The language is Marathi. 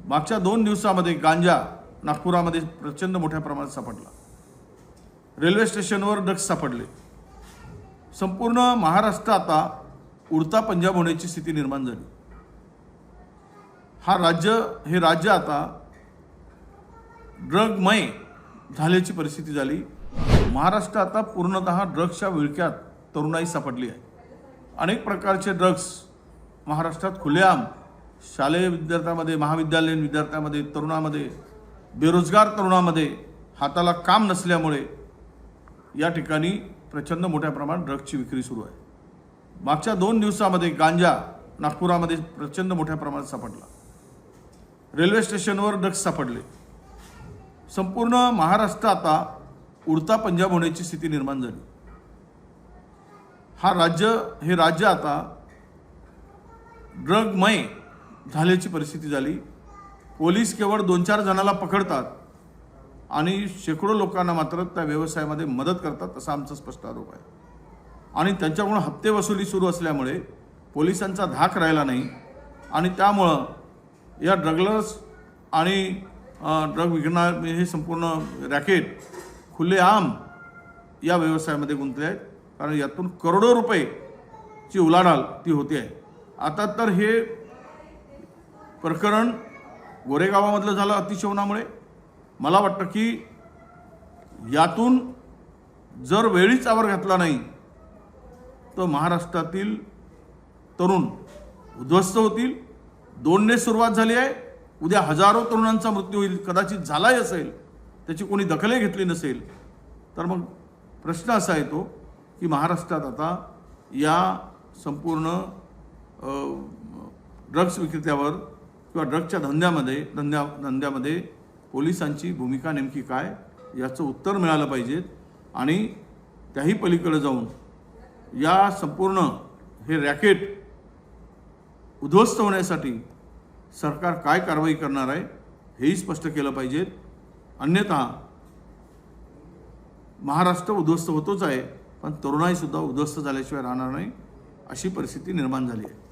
मागच्या 2 दिवसामध्ये गांजा नागपुरामध्ये प्रचंड मोठ्या प्रमाणात सापडला। रेल्वे स्टेशनवर ड्रग्स सापडले। संपूर्ण महाराष्ट्र आता उडता पंजाब होण्याची स्थिती निर्माण झाली। हे राज्य आता ड्रगमय झाल्याची परिस्थिती झाली। महाराष्ट्र आता पूर्णतः ड्रग्सच्या विळख्यात तरुणाई सापडली आहे। अनेक प्रकारचे ड्रग्स महाराष्ट्रात खुलेआम शालेय विद्यार्थ्यांमध्ये, महाविद्यालयीन विद्यार्थ्यांमध्ये, तरुणांमध्ये, बेरोजगार तरुणांमध्ये हाताला काम नसल्यामुळे या ठिकाणी प्रचंड मोठ्या प्रमाणात ड्रग्सची विक्री सुरू आहे। मागच्या 2 दिवसामध्ये गांजा नागपुरामध्ये प्रचंड मोठ्या प्रमाणात सापडला। रेल्वे स्टेशनवर ड्रग्स सापडले। संपूर्ण महाराष्ट्र आता उडता पंजाब होण्याची स्थिती निर्माण झाली। हे राज्य आता ड्रगमय झाल्याची परिस्थिती झाली। पोलीस केवळ 2-4 जणांना पकडतात आणि शेकडो लोकांना मात्र त्या व्यवसायामध्ये मदत करतात असा आमचा स्पष्ट आरोप आहे। आणि त्यांच्याकडून हप्ते वसुली सुरू असल्यामुळे पोलिसांचा धाक राहिला नाही आणि त्यामुळं या ड्रगलर्स आणि ड्रग विकणार हे संपूर्ण रॅकेट खुलेआम या व्यवसायामध्ये गुंतले आहेत। कारण यातून करोडो रुपयेची उलाढाल ती होते आहे। आता तर हे प्रकरण गोरेगावामधलं झालं अतिशयोनामुळे। मला वाटतं की यातून जर वेळीच आवर घातला नाही तर महाराष्ट्रातील तरुण उद्ध्वस्त होतील। 2ने सुरुवात झाली आहे, उद्या हजारो तरुणांचा मृत्यू होईल, कदाचित झालाही असेल, त्याची कोणी दखलही घेतली नसेल। तर मग प्रश्न असा येतो की महाराष्ट्रात आता या संपूर्ण ड्रग्स विक्रेत्यावर किंवा ड्रग्सच्या धंद्यामध्ये पोलिसांची भूमिका नेमकी काय याचं उत्तर मिळालं पाहिजे। आणि त्याही पलीकडे जाऊन या संपूर्ण हे रॅकेट उद्ध्वस्त होण्यासाठी सरकार काय कारवाई करणार आहे हेही स्पष्ट केलं पाहिजे। अन्यथा महाराष्ट्र उद्ध्वस्त होतोच आहे, पण तरुणाईसुद्धा उद्ध्वस्त झाल्याशिवाय राहणार नाही अशी परिस्थिती निर्माण झाली आहे।